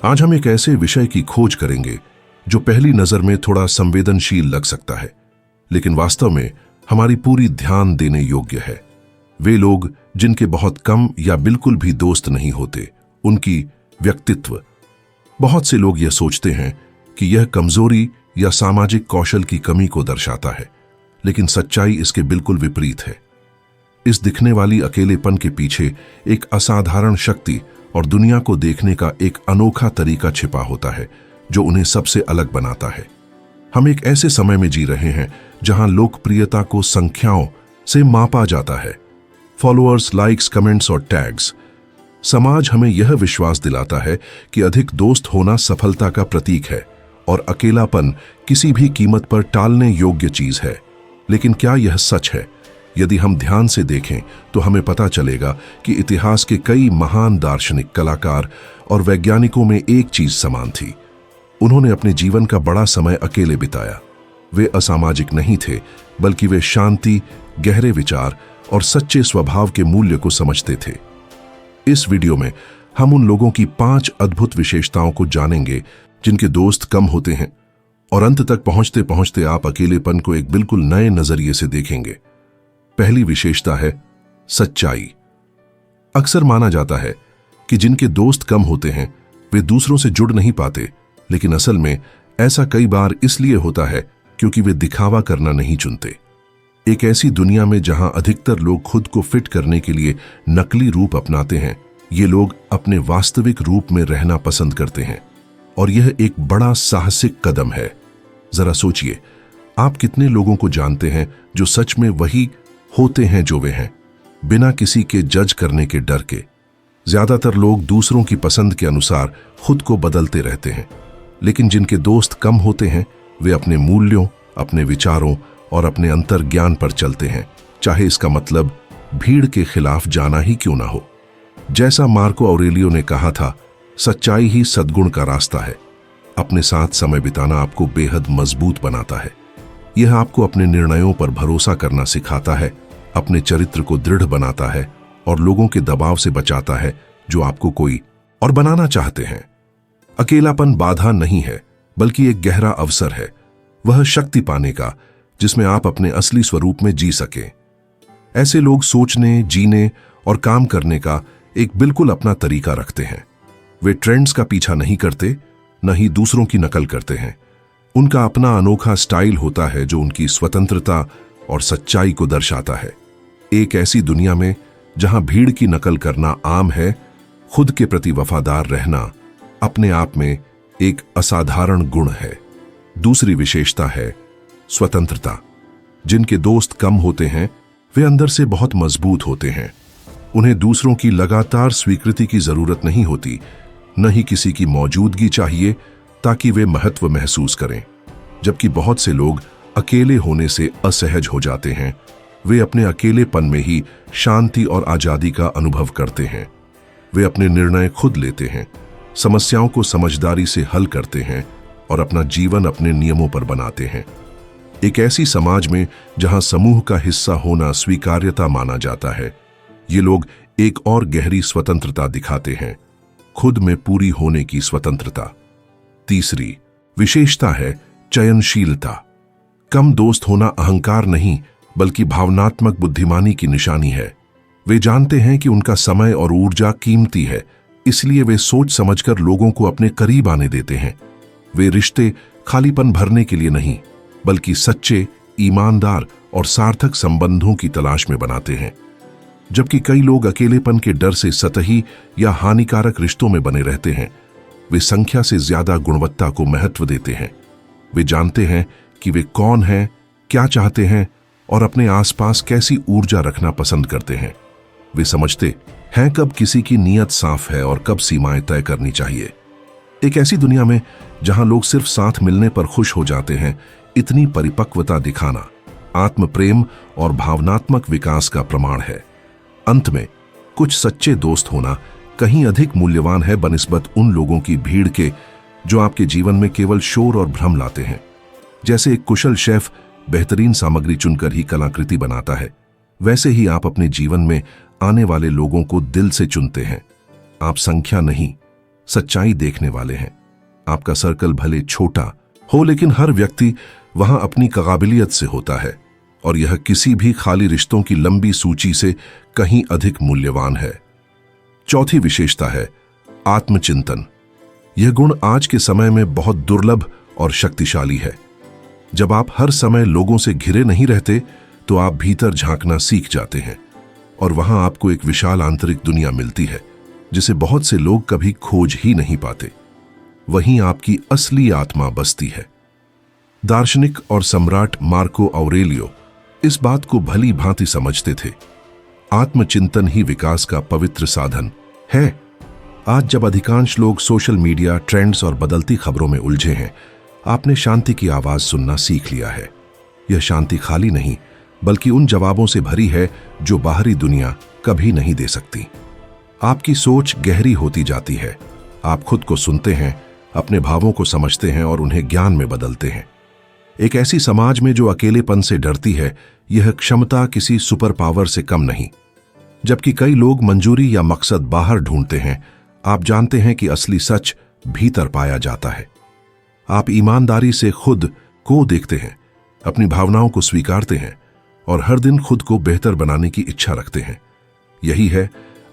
आज हम एक ऐसे विषय की खोज करेंगे जो पहली नजर में थोड़ा संवेदनशील लग सकता है, लेकिन वास्तव में हमारी पूरी ध्यान देने योग्य है। वे लोग जिनके बहुत कम या बिल्कुल भी दोस्त नहीं होते, उनकी व्यक्तित्व। बहुत से लोग यह सोचते हैं कि यह कमजोरी या सामाजिक कौशल की कमी को दर्शाता है, लेकिन सच्चाई इसके बिल्कुल विपरीत है। इस दिखने वाली अकेलेपन के पीछे एक असाधारण शक्ति और दुनिया को देखने का एक अनोखा तरीका छिपा होता है जो उन्हें सबसे अलग बनाता है। हम एक ऐसे समय में जी रहे हैं जहां लोकप्रियता को संख्याओं से मापा जाता है, फॉलोअर्स, लाइक्स, कमेंट्स और टैग्स। समाज हमें यह विश्वास दिलाता है कि अधिक दोस्त होना सफलता का प्रतीक है और अकेलापन किसी भी कीमत पर टालने योग्य चीज है। लेकिन क्या यह सच है? यदि हम ध्यान से देखें तो हमें पता चलेगा कि इतिहास के कई महान दार्शनिक, कलाकार और वैज्ञानिकों में एक चीज समान थी। उन्होंने अपने जीवन का बड़ा समय अकेले बिताया। वे असामाजिक नहीं थे, बल्कि वे शांति, गहरे विचार और सच्चे स्वभाव के मूल्य को समझते थे। इस वीडियो में हम उन लोगों की 5 अद्भुत विशेषताओं को जानेंगे जिनके दोस्त कम होते हैं, और अंत तक पहुंचते पहुंचते आप अकेलेपन को एक बिल्कुल नए नजरिए से देखेंगे। पहली विशेषता है सच्चाई। अक्सर माना जाता है कि जिनके दोस्त कम होते हैं वे दूसरों से जुड़ नहीं पाते, लेकिन असल में ऐसा कई बार इसलिए होता है क्योंकि वे दिखावा करना नहीं चुनते। एक ऐसी दुनिया में जहां अधिकतर लोग खुद को फिट करने के लिए नकली रूप अपनाते हैं, ये लोग अपने वास्तविक रूप में रहना पसंद करते हैं, और यह एक बड़ा साहसिक कदम है। जरा सोचिए, आप कितने लोगों को जानते हैं जो सच में वही होते हैं जो वे हैं, बिना किसी के जज करने के डर के। ज्यादातर लोग दूसरों की पसंद के अनुसार खुद को बदलते रहते हैं, लेकिन जिनके दोस्त कम होते हैं वे अपने मूल्यों, अपने विचारों और अपने अंतर्ज्ञान पर चलते हैं, चाहे इसका मतलब भीड़ के खिलाफ जाना ही क्यों ना हो। जैसा मार्को ऑरेलियो ने कहा था, सच्चाई ही सद्गुण का रास्ता है। अपने साथ समय बिताना आपको बेहद मजबूत बनाता है। यह आपको अपने निर्णयों पर भरोसा करना सिखाता है, अपने चरित्र को दृढ़ बनाता है और लोगों के दबाव से बचाता है जो आपको कोई और बनाना चाहते हैं। अकेलापन बाधा नहीं है, बल्कि एक गहरा अवसर है, वह शक्ति पाने का जिसमें आप अपने असली स्वरूप में जी सकें। ऐसे लोग सोचने, जीने और काम करने का एक बिल्कुल अपना तरीका रखते हैं। वे ट्रेंड्स का पीछा नहीं करते, न ही दूसरों की नकल करते हैं। उनका अपना अनोखा स्टाइल होता है जो उनकी स्वतंत्रता और सच्चाई को दर्शाता है। एक ऐसी दुनिया में जहां भीड़ की नकल करना आम है, खुद के प्रति वफादार रहना अपने आप में एक असाधारण गुण है। दूसरी विशेषता है स्वतंत्रता। जिनके दोस्त कम होते हैं वे अंदर से बहुत मजबूत होते हैं। उन्हें दूसरों की लगातार स्वीकृति की जरूरत नहीं होती, न ही किसी की मौजूदगी चाहिए ताकि वे महत्व महसूस करें। जबकि बहुत से लोग अकेले होने से असहज हो जाते हैं। वे अपने अकेलेपन में ही शांति और आजादी का अनुभव करते हैं। वे अपने निर्णय खुद लेते हैं, समस्याओं को समझदारी से हल करते हैं और अपना जीवन अपने नियमों पर बनाते हैं। एक ऐसी समाज में जहां समूह का हिस्सा होना स्वीकार्यता माना जाता है, ये लोग एक और गहरी स्वतंत्रता दिखाते हैं, खुद में पूरी होने की स्वतंत्रता। तीसरी विशेषता है चयनशीलता। कम दोस्त होना अहंकार नहीं, बल्कि भावनात्मक बुद्धिमानी की निशानी है। वे जानते हैं कि उनका समय और ऊर्जा कीमती है, इसलिए वे सोच समझकर लोगों को अपने करीब आने देते हैं। वे रिश्ते खालीपन भरने के लिए नहीं, बल्कि सच्चे, ईमानदार और सार्थक संबंधों की तलाश में बनाते हैं। जबकि कई लोग अकेलेपन के डर से सतही या हानिकारक रिश्तों में बने रहते हैं, वे संख्या से ज्यादा गुणवत्ता को महत्व देते हैं। वे जानते हैं कि वे कौन हैं, क्या चाहते हैं और अपने आसपास कैसी ऊर्जा रखना पसंद करते हैं। वे समझते हैं कब किसी की नीयत साफ है और कब सीमाएं तय करनी चाहिए। एक ऐसी दुनिया में जहां लोग सिर्फ साथ मिलने पर खुश हो जाते हैं, इतनी परिपक्वता दिखाना आत्म प्रेम और भावनात्मक विकास का प्रमाण है। अंत में, कुछ सच्चे दोस्त होना कहीं अधिक मूल्यवान है बनिस्बत उन लोगों की भीड़ के जो आपके जीवन में केवल शोर और भ्रम लाते हैं। जैसे एक कुशल शेफ बेहतरीन सामग्री चुनकर ही कलाकृति बनाता है, वैसे ही आप अपने जीवन में आने वाले लोगों को दिल से चुनते हैं। आप संख्या नहीं, सच्चाई देखने वाले हैं। आपका सर्कल भले छोटा हो, लेकिन हर व्यक्ति वहां अपनी काबिलियत से होता है, और यह किसी भी खाली रिश्तों की लंबी सूची से कहीं अधिक मूल्यवान है। चौथी विशेषता है आत्मचिंतन। यह गुण आज के समय में बहुत दुर्लभ और शक्तिशाली है। जब आप हर समय लोगों से घिरे नहीं रहते, तो आप भीतर झांकना सीख जाते हैं, और वहां आपको एक विशाल आंतरिक दुनिया मिलती है जिसे बहुत से लोग कभी खोज ही नहीं पाते। वहीं आपकी असली आत्मा बसती है। दार्शनिक और सम्राट मार्को ऑरेलियो इस बात को भली भांति समझते थे। आत्मचिंतन ही विकास का पवित्र साधन है। आज जब अधिकांश लोग सोशल मीडिया, ट्रेंड्स और बदलती खबरों में उलझे हैं, आपने शांति की आवाज सुनना सीख लिया है। यह शांति खाली नहीं, बल्कि उन जवाबों से भरी है जो बाहरी दुनिया कभी नहीं दे सकती। आपकी सोच गहरी होती जाती है। आप खुद को सुनते हैं, अपने भावों को समझते हैं और उन्हें ज्ञान में बदलते हैं। एक ऐसी समाज में जो अकेलेपन से डरती है, यह क्षमता किसी सुपर पावर से कम नहीं। जबकि कई लोग मंजूरी या मकसद बाहर ढूंढते हैं, आप जानते हैं कि असली सच भीतर पाया जाता है। आप ईमानदारी से खुद को देखते हैं, अपनी भावनाओं को स्वीकारते हैं और हर दिन खुद को बेहतर बनाने की इच्छा रखते हैं। यही है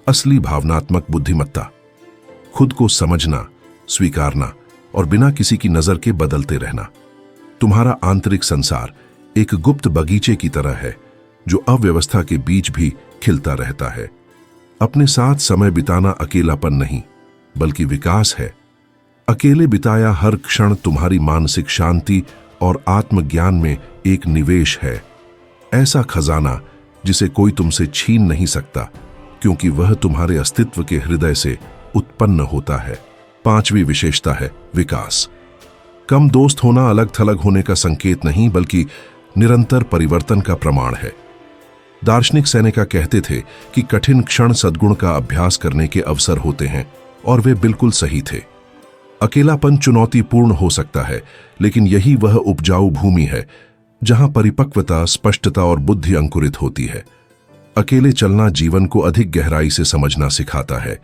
असली भावनात्मक बुद्धिमत्ता। खुद को समझना, स्वीकारना और बिना किसी की नजर के बदलते रहना। तुम्हारा आंतरिक संसार एक गुप्त बगीचे की तरह है जो अव्यवस्था के बीच भी खिलता रहता है। अपने साथ समय बिताना अकेलापन नहीं, बल्कि विकास है। अकेले बिताया हर क्षण तुम्हारी मानसिक शांति और आत्मज्ञान में एक निवेश है। ऐसा खजाना जिसे कोई तुमसे छीन नहीं सकता, क्योंकि वह तुम्हारे अस्तित्व के हृदय से उत्पन्न होता है। पांचवी विशेषता है विकास। कम दोस्त होना अलग थलग होने का संकेत नहीं, बल्कि निरंतर परिवर्तन का प्रमाण है। दार्शनिक सेनेका कहते थे कि कठिन क्षण सद्गुण का अभ्यास करने के अवसर होते हैं, और वे बिल्कुल सही थे। अकेलापन चुनौतीपूर्ण हो सकता है, लेकिन यही वह उपजाऊ भूमि है जहां परिपक्वता, स्पष्टता और बुद्धि अंकुरित होती है। अकेले चलना जीवन को अधिक गहराई से समझना सिखाता है।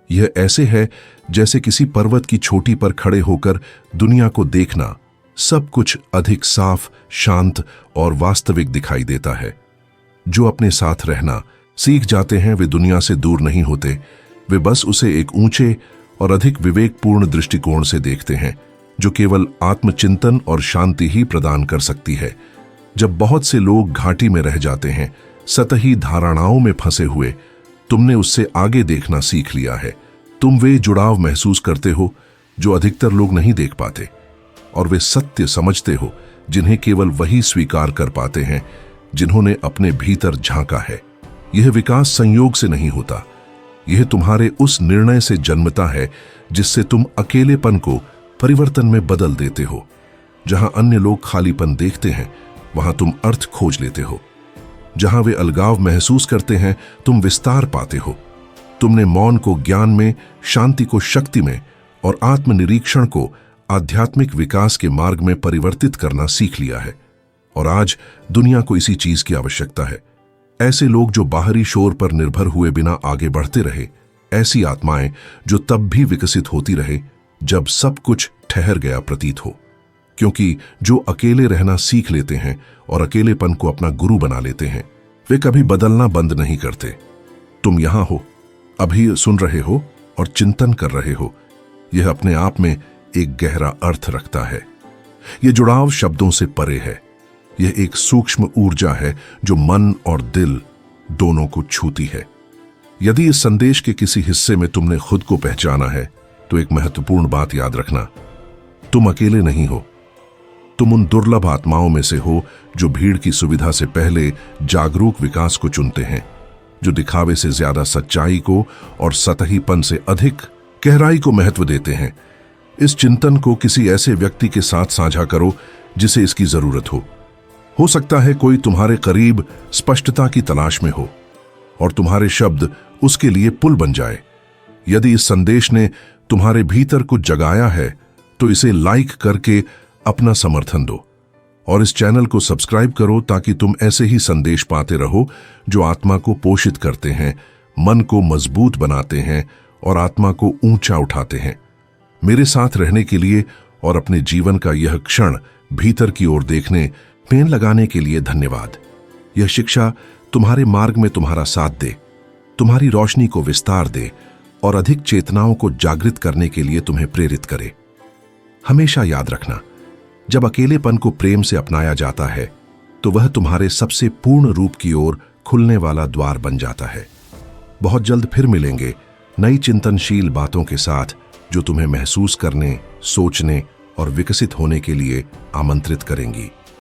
यह ऐसे है जैसे किसी पर्वत की चोटी पर खड़े होकर दुनिया को देखना। सब कुछ अधिक साफ, शांत और वास्तविक दिखाई देता है। जो अपने साथ रहना सीख जाते हैं, वे दुनिया से दूर नहीं होते। वे बस उसे एक ऊंचे और अधिक विवेकपूर्ण दृष्टिकोण से देखते हैं, जो केवल आत्मचिंतन और शांति ही प्रदान कर सकती है। जब बहुत से लोग घाटी में रह जाते हैं, सतही धारणाओं में फंसे हुए, तुमने उससे आगे देखना सीख लिया है। तुम वे जुड़ाव महसूस करते हो जो अधिकतर लोग नहीं देख पाते, और वे सत्य समझते हो जिन्हें केवल वही स्वीकार कर पाते हैं जिन्होंने अपने भीतर झांका है। यह विकास संयोग से नहीं होता, यह तुम्हारे उस निर्णय से जन्मता है जिससे तुम अकेलेपन को परिवर्तन में बदल देते हो। जहां अन्य लोग खालीपन देखते हैं, वहां तुम अर्थ खोज लेते हो। जहां वे अलगाव महसूस करते हैं, तुम विस्तार पाते हो। तुमने मौन को ज्ञान में, शांति को शक्ति में और आत्मनिरीक्षण को आध्यात्मिक विकास के मार्ग में परिवर्तित करना सीख लिया है। और आज दुनिया को इसी चीज की आवश्यकता है। ऐसे लोग जो बाहरी शोर पर निर्भर हुए बिना आगे बढ़ते रहे, ऐसी आत्माएं जो तब भी विकसित होती रहे जब सब कुछ ठहर गया प्रतीत हो। क्योंकि जो अकेले रहना सीख लेते हैं और अकेलेपन को अपना गुरु बना लेते हैं, वे कभी बदलना बंद नहीं करते। तुम यहां हो, अभी सुन रहे हो और चिंतन कर रहे हो। यह अपने आप में एक गहरा अर्थ रखता है। यह जुड़ाव शब्दों से परे है। यह एक सूक्ष्म ऊर्जा है जो मन और दिल दोनों को छूती है। यदि इस संदेश के किसी हिस्से में तुमने खुद को पहचाना है, तो एक महत्वपूर्ण बात याद रखना, तुम अकेले नहीं हो। तुम उन दुर्लभ आत्माओं में से हो जो भीड़ की सुविधा से पहले जागरूक विकास को चुनते हैं, जो दिखावे से ज्यादा सच्चाई को और सतहीपन से अधिक गहराई को महत्व देते हैं। इस चिंतन को किसी ऐसे व्यक्ति के साथ साझा करो जिसे इसकी जरूरत हो सकता है कोई तुम्हारे करीब स्पष्टता की तलाश में हो, और तुम्हारे शब्द उसके लिए पुल बन जाए। यदि इस संदेश ने तुम्हारे भीतर कुछ जगाया है, तो इसे लाइक करके अपना समर्थन दो, और इस चैनल को सब्सक्राइब करो ताकि तुम ऐसे ही संदेश पाते रहो जो आत्मा को पोषित करते हैं, मन को मजबूत बनाते हैं और आत्मा को ऊंचा उठाते हैं। मेरे साथ रहने के लिए और अपने जीवन का यह क्षण भीतर की ओर देखने, पेन लगाने के लिए धन्यवाद। यह शिक्षा तुम्हारे मार्ग में तुम्हारा साथ दे, तुम्हारी रोशनी को विस्तार दे और अधिक चेतनाओं को जागृत करने के लिए तुम्हें प्रेरित करे। हमेशा याद रखना, जब अकेलेपन को प्रेम से अपनाया जाता है तो वह तुम्हारे सबसे पूर्ण रूप की ओर खुलने वाला द्वार बन जाता है। बहुत जल्द फिर मिलेंगे नई चिंतनशील बातों के साथ, जो तुम्हें महसूस करने, सोचने और विकसित होने के लिए आमंत्रित करेंगी।